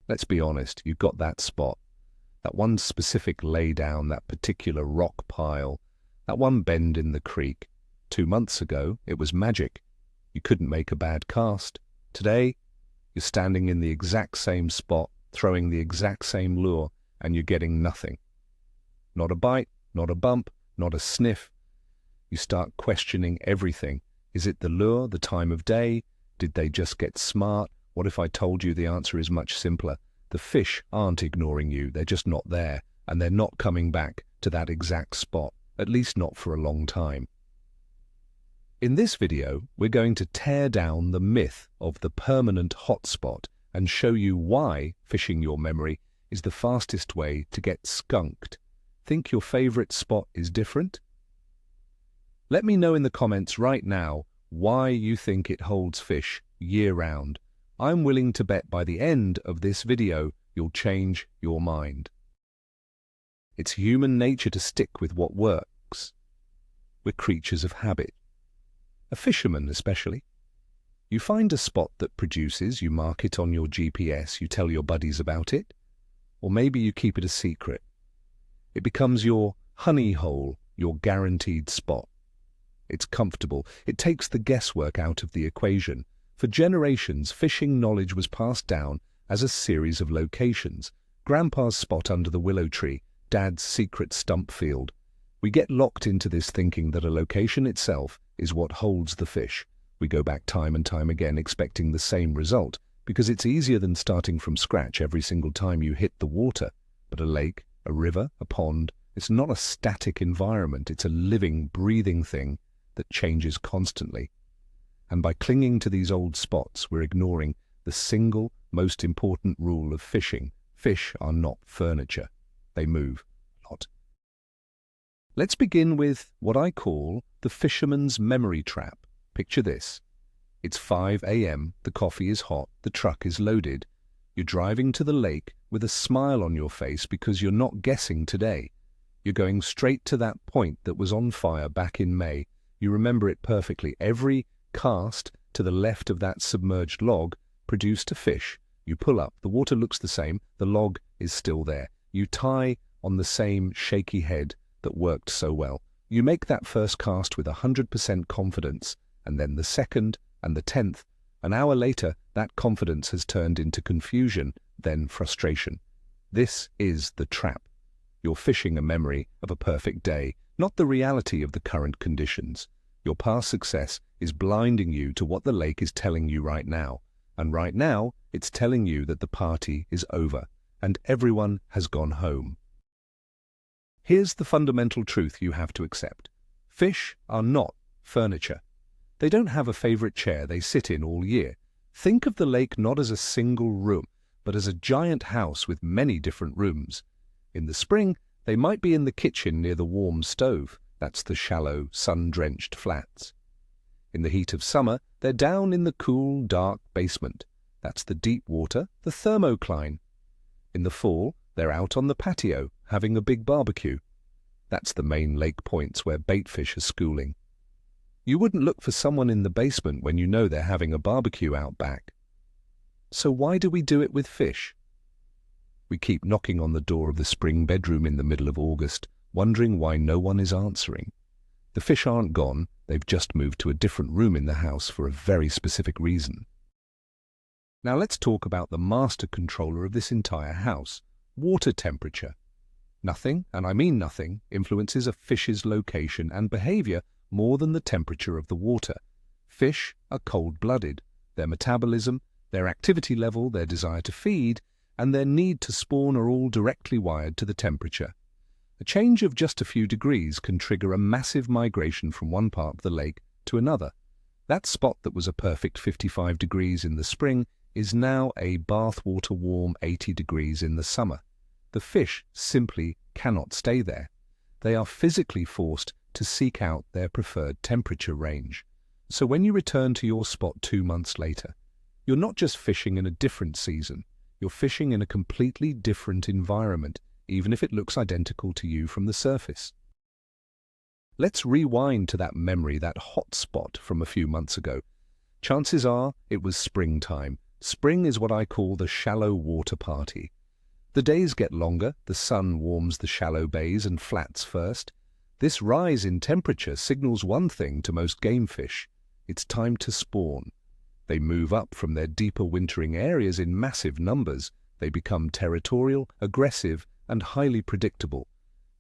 Let's be honest, you've got that spot, that one specific laydown, that particular rock pile, that one bend in the creek. 2 months ago, it was magic. You couldn't make a bad cast. Today, you're standing in the exact same spot, throwing the exact same lure, and you're getting nothing. Not a bite, not a bump, not a sniff. You start questioning everything. Is it the lure, the time of day? Did they just get smart? What if I told you the answer is much simpler? The fish aren't ignoring you, they're just not there, and they're not coming back to that exact spot, at least not for a long time. In this video, we're going to tear down the myth of the permanent hotspot and show you why fishing your memory is the fastest way to get skunked. Think your favorite spot is different? Let me know in the comments right now why you think it holds fish year-round. I'm willing to bet by the end of this video you'll change your mind. It's human nature to stick with what works. We're creatures of habit. A fisherman especially. You find a spot that produces, you mark it on your GPS, you tell your buddies about it, or maybe you keep it a secret. It becomes your honey hole, your guaranteed spot. It's comfortable. It takes the guesswork out of the equation. For generations, fishing knowledge was passed down as a series of locations. Grandpa's spot under the willow tree, Dad's secret stump field. We get locked into this thinking that a location itself is what holds the fish. We go back time and time again expecting the same result because it's easier than starting from scratch every single time you hit the water. But a lake, a river, a pond, it's not a static environment. It's a living, breathing thing that changes constantly. And by clinging to these old spots, we're ignoring the single most important rule of fishing. Fish are not furniture. They move a lot. Let's begin with what I call the fisherman's memory trap. Picture this. It's 5 a.m., the coffee is hot, the truck is loaded. You're driving to the lake with a smile on your face because you're not guessing today. You're going straight to that point that was on fire back in May. You remember it perfectly. Every cast to the left of that submerged log produced a fish. You pull up, the water looks the same, the log is still there. You tie on the same shaky head that worked so well. You make that first cast with 100% confidence, and then the second and the 10th. An hour later, that confidence has turned into confusion, then frustration. This is the trap. You're fishing a memory of a perfect day, not the reality of the current conditions. Your past success is blinding you to what the lake is telling you right now. And right now, it's telling you that the party is over and everyone has gone home. Here's the fundamental truth you have to accept. Fish are not furniture. They don't have a favorite chair they sit in all year. Think of the lake not as a single room, but as a giant house with many different rooms. In the spring, they might be in the kitchen near the warm stove. That's the shallow, sun-drenched flats. In the heat of summer, they're down in the cool, dark basement. That's the deep water, the thermocline. In the fall, they're out on the patio, having a big barbecue. That's the main lake points where baitfish are schooling. You wouldn't look for someone in the basement when you know they're having a barbecue out back. So why do we do it with fish? We keep knocking on the door of the spring bedroom in the middle of August, wondering why no one is answering. The fish aren't gone, they've just moved to a different room in the house for a very specific reason. Now let's talk about the master controller of this entire house, water temperature. Nothing, and I mean nothing, influences a fish's location and behavior more than the temperature of the water. Fish are cold-blooded. Their metabolism, their activity level, their desire to feed, and their need to spawn are all directly wired to the temperature. A change of just a few degrees can trigger a massive migration from one part of the lake to another. That spot that was a perfect 55 degrees in the spring is now a bathwater warm 80 degrees in the summer. The fish simply cannot stay there. They are physically forced to seek out their preferred temperature range. So when you return to your spot 2 months later, you're not just fishing in a different season, you're fishing in a completely different environment, even if it looks identical to you from the surface. Let's rewind to that memory, that hot spot from a few months ago. Chances are it was springtime. Spring is what I call the shallow water party. The days get longer, the sun warms the shallow bays and flats first. This rise in temperature signals one thing to most game fish: it's time to spawn. They move up from their deeper wintering areas in massive numbers. They become territorial, aggressive, and highly predictable.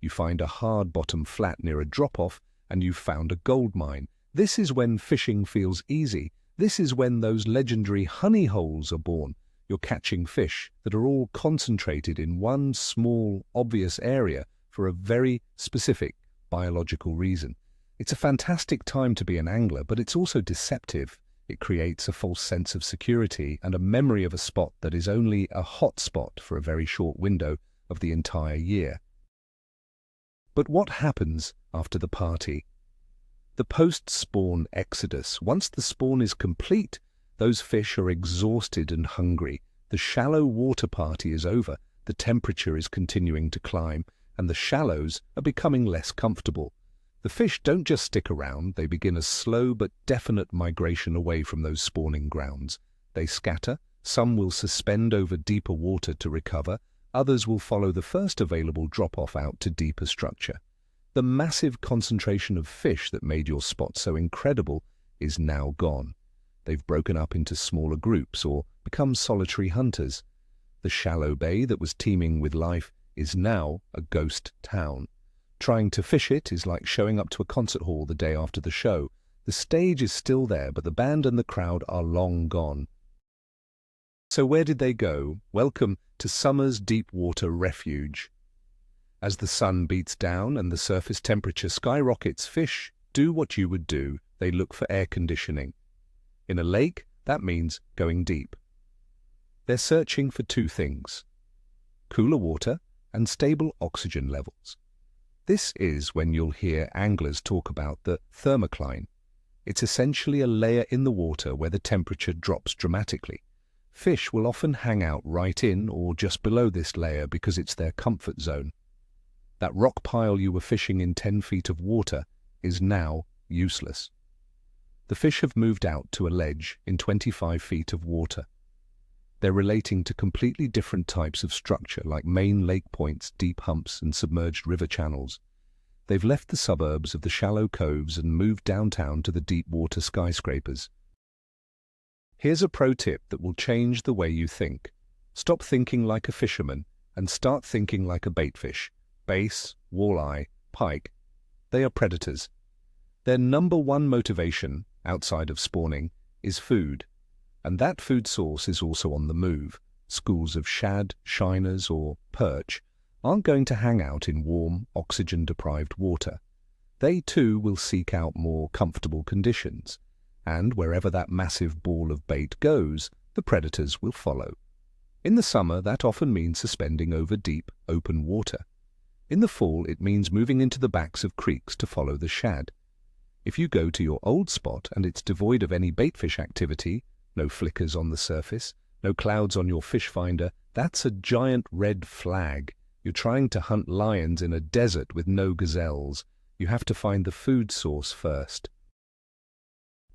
You find a hard bottom flat near a drop-off, and you've found a gold mine. This is when fishing feels easy. This is when those legendary honey holes are born. You're catching fish that are all concentrated in one small, obvious area for a very specific biological reason. It's a fantastic time to be an angler, but it's also deceptive. It creates a false sense of security and a memory of a spot that is only a hot spot for a very short window of the entire year. But what happens after the party? The post-spawn exodus. Once the spawn is complete, those fish are exhausted and hungry. The shallow water party is over, the temperature is continuing to climb, and the shallows are becoming less comfortable. The fish don't just stick around, they begin a slow but definite migration away from those spawning grounds. They scatter, some will suspend over deeper water to recover, others will follow the first available drop-off out to deeper structure. The massive concentration of fish that made your spot so incredible is now gone. They've broken up into smaller groups or become solitary hunters. The shallow bay that was teeming with life is now a ghost town. Trying to fish it is like showing up to a concert hall the day after the show. The stage is still there, but the band and the crowd are long gone. So where did they go? Welcome to summer's deep water refuge. As the sun beats down and the surface temperature skyrockets, fish do what you would do. They look for air conditioning. In a lake, that means going deep. They're searching for two things: cooler water and stable oxygen levels. This is when you'll hear anglers talk about the thermocline. It's essentially a layer in the water where the temperature drops dramatically. Fish will often hang out right in or just below this layer because it's their comfort zone. That rock pile you were fishing in 10 feet of water is now useless. The fish have moved out to a ledge in 25 feet of water. They're relating to completely different types of structure like main lake points, deep humps, and submerged river channels. They've left the suburbs of the shallow coves and moved downtown to the deep water skyscrapers. Here's a pro tip that will change the way you think. Stop thinking like a fisherman and start thinking like a baitfish. Bass, walleye, pike. They are predators. Their number one motivation, outside of spawning, is food. And that food source is also on the move. Schools of shad, shiners, or perch aren't going to hang out in warm, oxygen-deprived water. They too will seek out more comfortable conditions. And wherever that massive ball of bait goes, the predators will follow. In the summer, that often means suspending over deep, open water. In the fall, it means moving into the backs of creeks to follow the shad. If you go to your old spot and it's devoid of any baitfish activity, no flickers on the surface, no clouds on your fish finder, that's a giant red flag. You're trying to hunt lions in a desert with no gazelles. You have to find the food source first.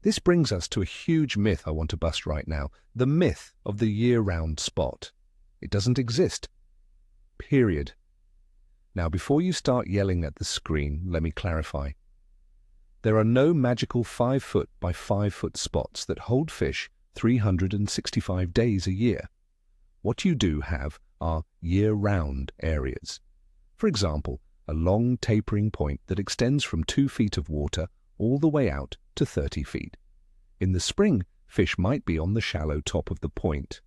This brings us to a huge myth I want to bust right now, the myth of the year-round spot. It doesn't exist. Period. Now, before you start yelling at the screen, let me clarify. There are no magical 5-foot by 5-foot spots that hold fish 365 days a year. What you do have are year-round areas. For example, a long tapering point that extends from 2 feet of water all the way out to 30 feet. In the spring, fish might be on the shallow top of the point.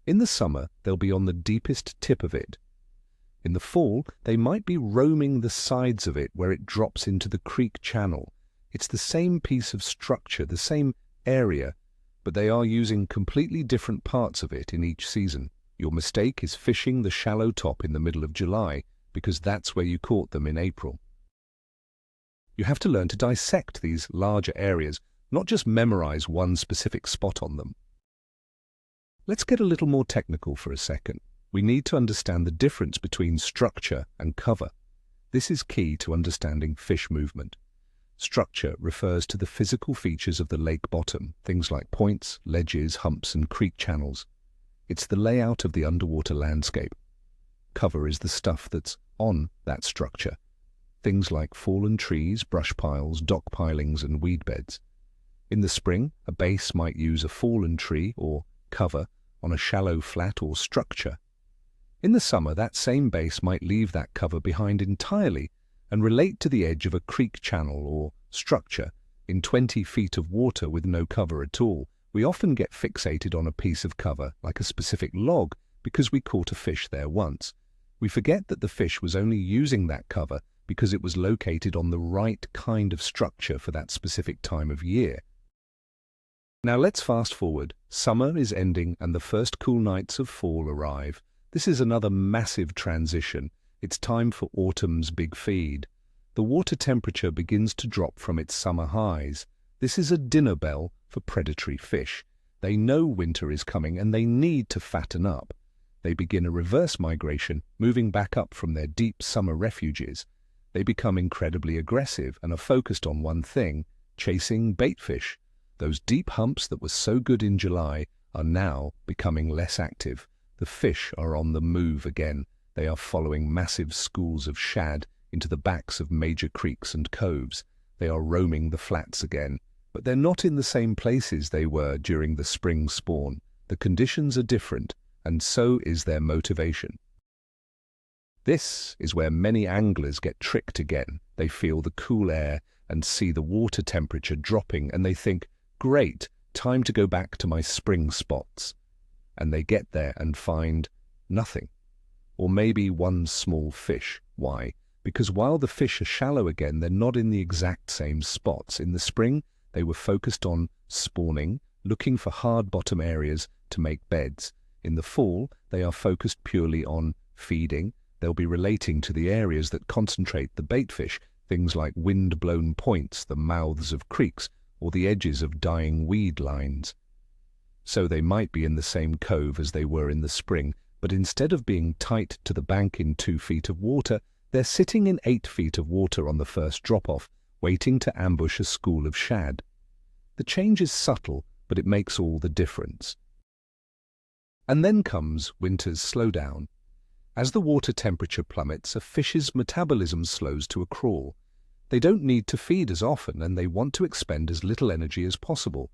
In the summer, they'll be on the deepest tip of it. In the fall, they might be roaming the sides of it where it drops into the creek channel. It's the same piece of structure, the same area, but they are using completely different parts of it in each season. Your mistake is fishing the shallow top in the middle of July, because that's where you caught them in April. You have to learn to dissect these larger areas, not just memorize one specific spot on them. Let's get a little more technical for a second. We need to understand the difference between structure and cover. This is key to understanding fish movement. Structure refers to the physical features of the lake bottom, things like points, ledges, humps, and creek channels. It's the layout of the underwater landscape. Cover is the stuff that's on that structure, things like fallen trees, brush piles, dock pilings, and weed beds. In the spring, a base might use a fallen tree or cover on a shallow flat or structure. In the summer, that same base might leave that cover behind entirely and relate to the edge of a creek channel or structure in 20 feet of water with no cover at all. We often get fixated on a piece of cover, like a specific log, because we caught a fish there once. We forget that the fish was only using that cover because it was located on the right kind of structure for that specific time of year. Now let's fast forward. Summer is ending and the first cool nights of fall arrive. This is another massive transition. It's time for autumn's big feed. The water temperature begins to drop from its summer highs. This is a dinner bell for predatory fish. They know winter is coming and they need to fatten up. They begin a reverse migration, moving back up from their deep summer refuges. They become incredibly aggressive and are focused on one thing, chasing baitfish. Those deep humps that were so good in July are now becoming less active. The fish are on the move again. They are following massive schools of shad into the backs of major creeks and coves. They are roaming the flats again. But they're not in the same places they were during the spring spawn. The conditions are different, and so is their motivation. This is where many anglers get tricked again. They feel the cool air and see the water temperature dropping, and they think, great, time to go back to my spring spots. And they get there and find nothing. Or maybe one small fish. Why? Because while the fish are shallow again, they're not in the exact same spots. In the spring, they were focused on spawning, looking for hard bottom areas to make beds. In the fall, they are focused purely on feeding. They'll be relating to the areas that concentrate the baitfish, things like wind-blown points, the mouths of creeks, or the edges of dying weed lines. So they might be in the same cove as they were in the spring, but instead of being tight to the bank in 2 feet of water, they're sitting in 8 feet of water on the first drop-off, waiting to ambush a school of shad. The change is subtle, but it makes all the difference. And then comes winter's slowdown. As the water temperature plummets, a fish's metabolism slows to a crawl. They don't need to feed as often, and they want to expend as little energy as possible.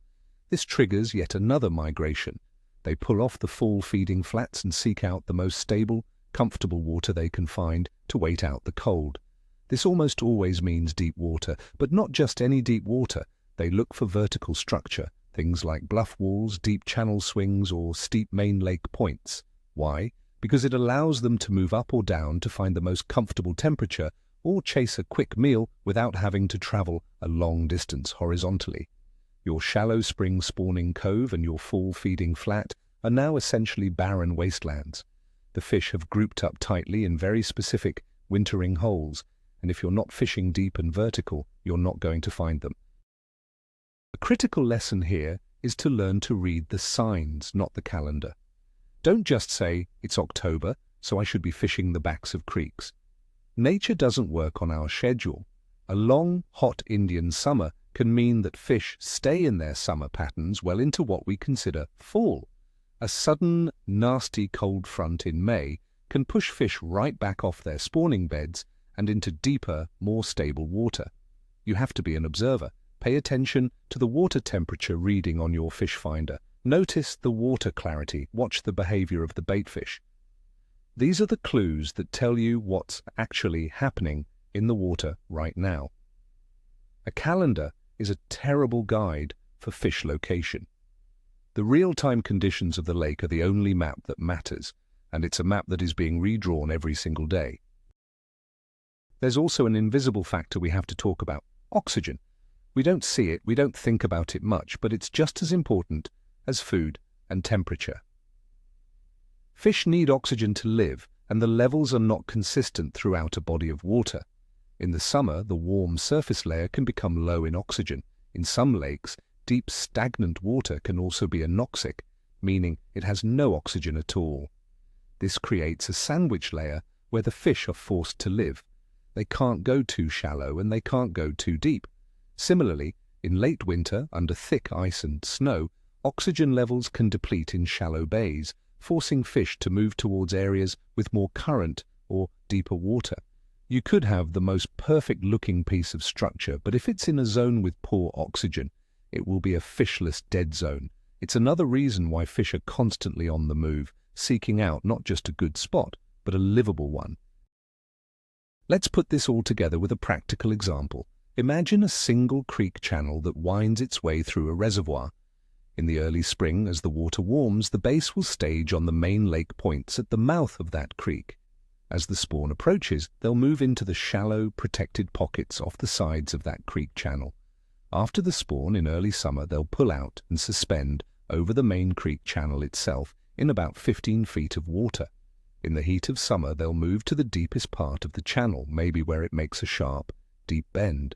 This triggers yet another migration. They pull off the fall feeding flats and seek out the most stable, comfortable water they can find to wait out the cold. This almost always means deep water, but not just any deep water. They look for vertical structure, things like bluff walls, deep channel swings, or steep main lake points. Why? Because it allows them to move up or down to find the most comfortable temperature or chase a quick meal without having to travel a long distance horizontally. Your shallow spring spawning cove and your fall feeding flat are now essentially barren wastelands. The fish have grouped up tightly in very specific wintering holes, and if you're not fishing deep and vertical, you're not going to find them. A critical lesson here is to learn to read the signs, not the calendar. Don't just say, it's October, so I should be fishing the backs of creeks. Nature doesn't work on our schedule. A long, hot Indian summer can mean that fish stay in their summer patterns well into what we consider fall. A sudden, nasty cold front in May can push fish right back off their spawning beds and into deeper, more stable water. You have to be an observer. Pay attention to the water temperature reading on your fish finder. Notice the water clarity. Watch the behavior of the baitfish. These are the clues that tell you what's actually happening in the water right now. A calendar is a terrible guide for fish location. The real-time conditions of the lake are the only map that matters, and it's a map that is being redrawn every single day. There's also an invisible factor we have to talk about: oxygen. We don't see it, we don't think about it much, but it's just as important as food and temperature. Fish need oxygen to live, and the levels are not consistent throughout a body of water. In the summer, the warm surface layer can become low in oxygen. In some lakes, deep stagnant water can also be anoxic, meaning it has no oxygen at all. This creates a sandwich layer where the fish are forced to live. They can't go too shallow and they can't go too deep. Similarly, in late winter, under thick ice and snow, oxygen levels can deplete in shallow bays, forcing fish to move towards areas with more current or deeper water. You could have the most perfect-looking piece of structure, but if it's in a zone with poor oxygen, it will be a fishless dead zone. It's another reason why fish are constantly on the move, seeking out not just a good spot, but a livable one. Let's put this all together with a practical example. Imagine a single creek channel that winds its way through a reservoir. In the early spring, as the water warms, the base will stage on the main lake points at the mouth of that creek. As the spawn approaches, they'll move into the shallow, protected pockets off the sides of that creek channel. After the spawn in early summer, they'll pull out and suspend over the main creek channel itself in about 15 feet of water. In the heat of summer, they'll move to the deepest part of the channel, maybe where it makes a sharp, deep bend.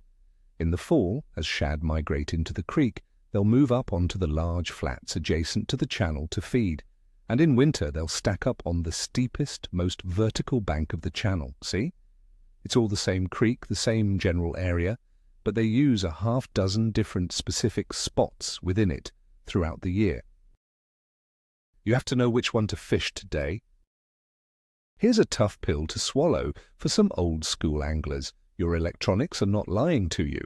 In the fall, as shad migrate into the creek, they'll move up onto the large flats adjacent to the channel to feed. And in winter, they'll stack up on the steepest, most vertical bank of the channel. See? It's all the same creek, the same general area, but they use a half-dozen different specific spots within it throughout the year. You have to know which one to fish today. Here's a tough pill to swallow for some old-school anglers. Your electronics are not lying to you.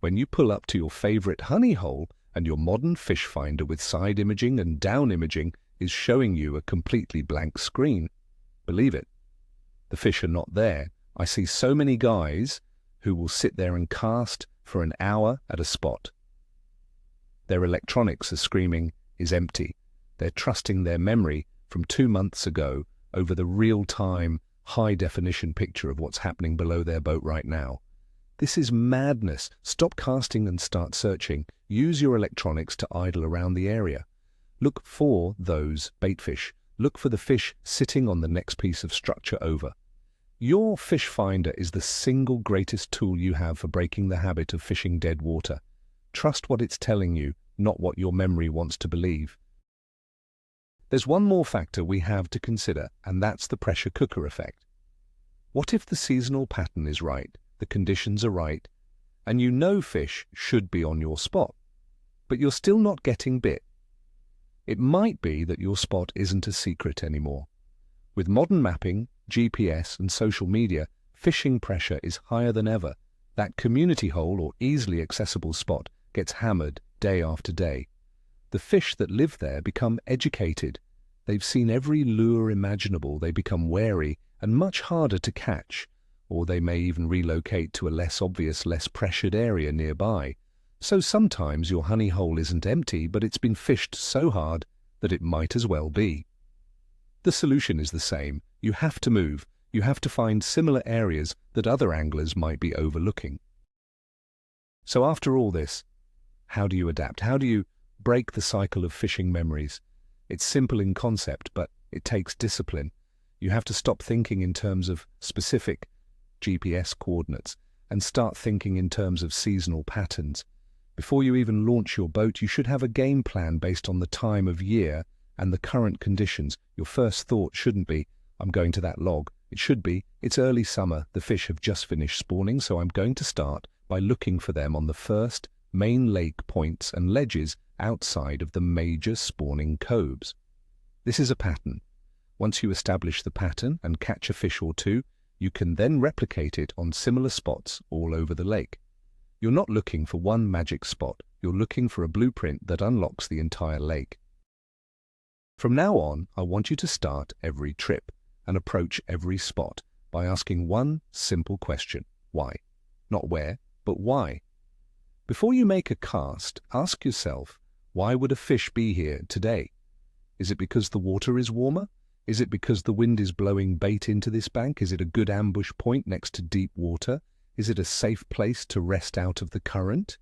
When you pull up to your favorite honey hole and your modern fish finder with side imaging and down imaging is showing you a completely blank screen, believe it, the fish are not there. I see so many guys who will sit there and cast for an hour at a spot. Their electronics are screaming, is empty. They're trusting their memory from 2 months ago over the real-time, high-definition picture of what's happening below their boat right now. This is madness. Stop casting and start searching. Use your electronics to idle around the area. Look for those baitfish. Look for the fish sitting on the next piece of structure over. Your fish finder is the single greatest tool you have for breaking the habit of fishing dead water. Trust what it's telling you, not what your memory wants to believe. There's one more factor we have to consider, and that's the pressure cooker effect. What if the seasonal pattern is right, the conditions are right, and you know fish should be on your spot, but you're still not getting bit? It might be that your spot isn't a secret anymore. With modern mapping, GPS, and social media, fishing pressure is higher than ever. That community hole or easily accessible spot gets hammered day after day. The fish that live there become educated. They've seen every lure imaginable. They become wary and much harder to catch, or they may even relocate to a less obvious, less pressured area nearby. So sometimes your honey hole isn't empty, but it's been fished so hard that it might as well be. The solution is the same. You have to move. You have to find similar areas that other anglers might be overlooking. So after all this, how do you adapt? How do you break the cycle of fishing memories? It's simple in concept, but it takes discipline. You have to stop thinking in terms of specific GPS coordinates and start thinking in terms of seasonal patterns. Before you even launch your boat, you should have a game plan based on the time of year and the current conditions. Your first thought shouldn't be, I'm going to that log. It should be, it's early summer, the fish have just finished spawning, so I'm going to start by looking for them on the first main lake points and ledges outside of the major spawning coves. This is a pattern. Once you establish the pattern and catch a fish or two, you can then replicate it on similar spots all over the lake. You're not looking for one magic spot, you're looking for a blueprint that unlocks the entire lake. From now on, I want you to start every trip and approach every spot by asking one simple question. Why? Not where, but why. Before you make a cast, ask yourself, why would a fish be here today? Is it because the water is warmer? Is it because the wind is blowing bait into this bank? Is it a good ambush point next to deep water? Is it a safe place to rest out of the current?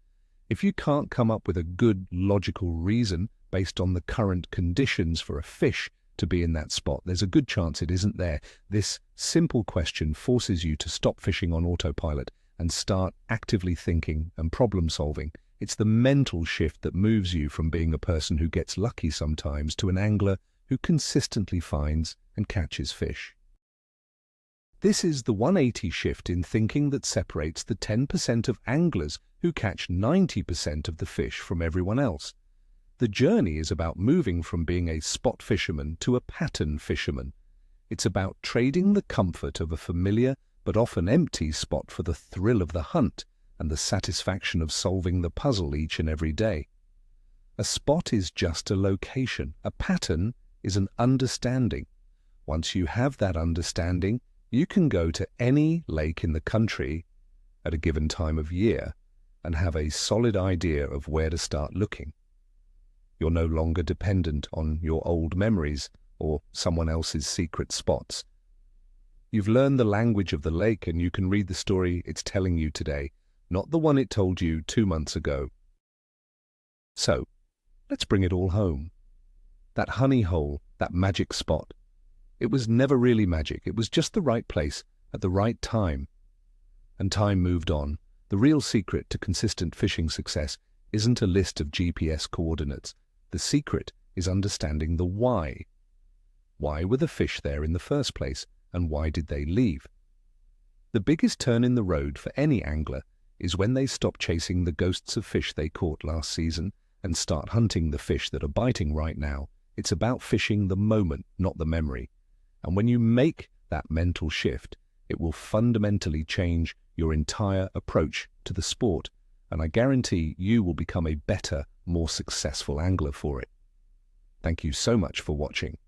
If you can't come up with a good, logical reason based on the current conditions for a fish to be in that spot, there's a good chance it isn't there. This simple question forces you to stop fishing on autopilot and start actively thinking and problem solving. It's the mental shift that moves you from being a person who gets lucky sometimes to an angler who consistently finds and catches fish. This is the 180 shift in thinking that separates the 10% of anglers who catch 90% of the fish from everyone else. The journey is about moving from being a spot fisherman to a pattern fisherman. It's about trading the comfort of a familiar but often empty spot for the thrill of the hunt and the satisfaction of solving the puzzle each and every day. A spot is just a location. A pattern is an understanding. Once you have that understanding, you can go to any lake in the country at a given time of year and have a solid idea of where to start looking. You're no longer dependent on your old memories or someone else's secret spots. You've learned the language of the lake and you can read the story it's telling you today, not the one it told you 2 months ago. So, let's bring it all home. That honey hole, that magic spot. It was never really magic. It was just the right place at the right time. And time moved on. The real secret to consistent fishing success isn't a list of GPS coordinates. The secret is understanding the why. Why were the fish there in the first place, and why did they leave? The biggest turn in the road for any angler is when they stop chasing the ghosts of fish they caught last season and start hunting the fish that are biting right now. It's about fishing the moment, not the memory. And when you make that mental shift, it will fundamentally change your entire approach to the sport, and I guarantee you will become a better, more successful angler for it. Thank you so much for watching.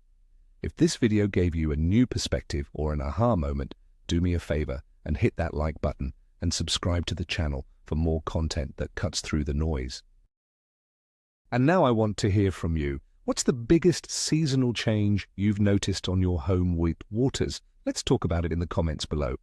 If this video gave you a new perspective or an aha moment, do me a favor and hit that like button and subscribe to the channel for more content that cuts through the noise. And now I want to hear from you. What's the biggest seasonal change you've noticed on your home waters? Let's talk about it in the comments below.